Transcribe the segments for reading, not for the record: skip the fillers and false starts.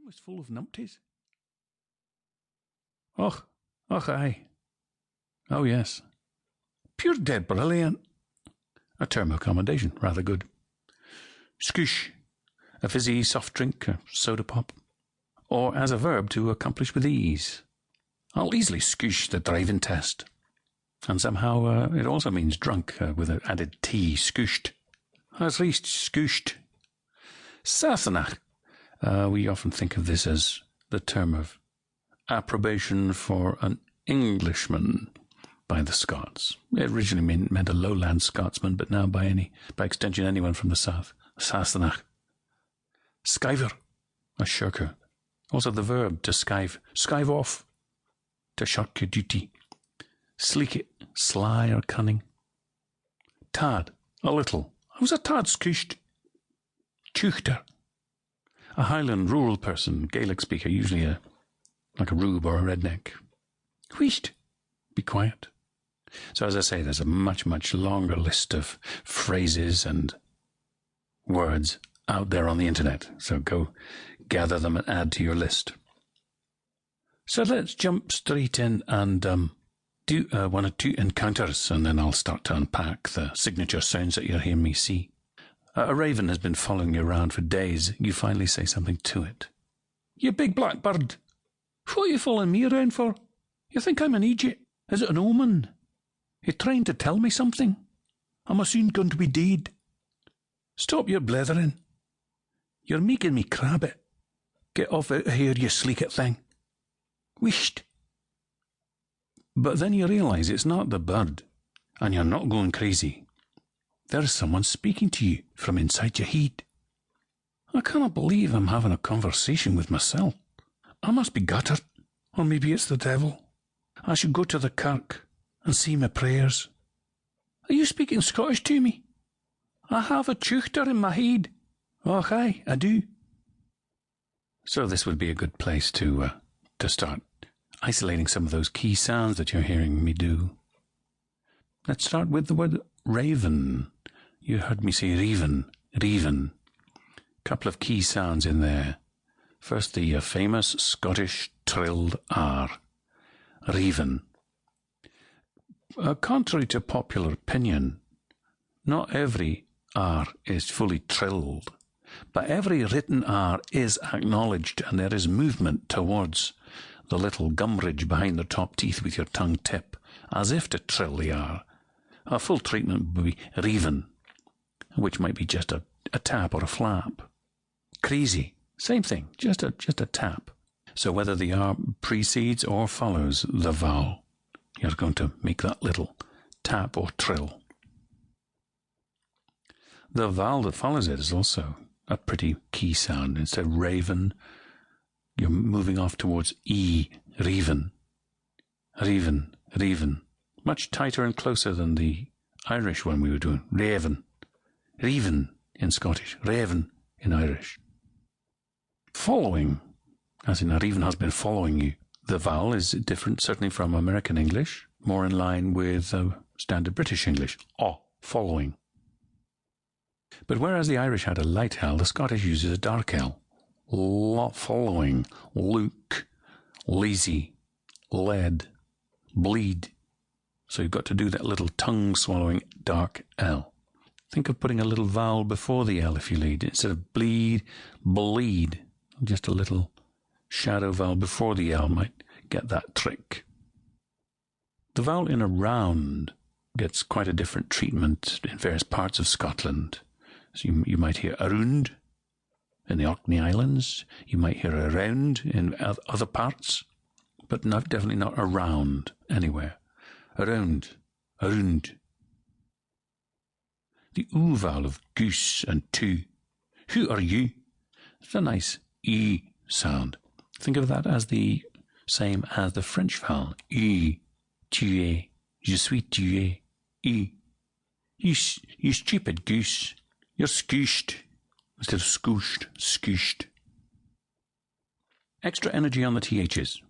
was full of numpties. Och, aye. Oh, yes. Pure dead brilliant. A term of commendation, rather good. Skoosh, a fizzy soft drink, a soda pop. Or as a verb to accomplish with ease. I'll easily skoosh the driving test. And somehow it also means drunk, with an added T, skooshed. Has reached skooshed. Sassenach. We often think of this as the term of approbation for an Englishman by the Scots. It originally meant a lowland Scotsman, but now by extension anyone from the south. Sassenach. Skiver, a shirker. Also the verb to skive. Skive off. To shirk your duty. Sleek it, sly or cunning. Tad, a little. I was a tad skooshed. Tuchter, a Highland rural person, Gaelic speaker, usually like a rube or a redneck. Wheesht, be quiet. So as I say, there's a much, much longer list of phrases and words out there on the internet. So go gather them and add to your list. So let's jump straight in and do one or two encounters, and then I'll start to unpack the signature sounds that you'll hear me see. A raven has been following you around for days. You finally say something to it. You big black bird. What are you following me around for? You think I'm an idiot? Is it an omen? You're trying to tell me something? Am I soon going to be dead? Stop your blethering. You're making me crab it. Get off out of here, you sleek-it thing. Whisht. But then you realise it's not the bird, and you're not going crazy. There's someone speaking to you from inside your head. I cannot believe I'm having a conversation with myself. I must be guttered, or maybe it's the devil. I should go to the kirk and say my prayers. Are you speaking Scottish to me? I have a tuchter in my head. Och, aye, I do. So this would be a good place to start isolating some of those key sounds that you're hearing me do. Let's start with the word raven. You heard me say reven. Couple of key sounds in there. First, the famous Scottish trilled R. Raven. Contrary to popular opinion, not every R is fully trilled, but every written R is acknowledged, and there is movement towards the little gum ridge behind the top teeth with your tongue tip, as if to trill the R. A full treatment would be raven, which might be just a tap or a flap. Crazy, same thing, just a tap. So whether the R precedes or follows the vowel, you're going to make that little tap or trill. The vowel that follows it is also a pretty key sound. Instead of raven, you're moving off towards E, raven. Much tighter and closer than the Irish one we were doing. Raven in Scottish, raven in Irish. Following, as in a raven has been following you. The vowel is different, certainly from American English, more in line with standard British English. Following. But whereas the Irish had a light L, the Scottish uses a dark L. Following, look, lazy, led, bleed. So you've got to do that little tongue-swallowing dark L. Think of putting a little vowel before the L if you lead. Instead of bleed, bleed. Just a little shadow vowel before the L might get that trick. The vowel in around gets quite a different treatment in various parts of Scotland. So you might hear around in the Orkney Islands. You might hear around in other parts, but definitely not around anywhere. Around. The oo vowel of goose and to. Who are you? It's a nice E sound. Think of that as the same as the French vowel. E. Tu es. Je suis tu es. E. You stupid goose. You're scooshed. Instead of scooshed. Extra energy on the THs.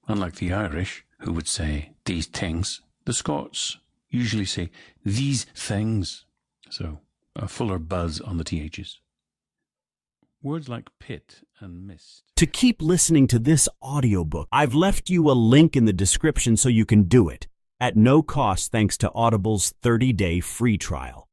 Unlike the Irish, who would say these things, the Scots usually say these things. So a fuller buzz on the THs. Words like pit and mist. To keep listening to this audiobook, I've left you a link in the description so you can do it, at no cost thanks to Audible's 30-day free trial.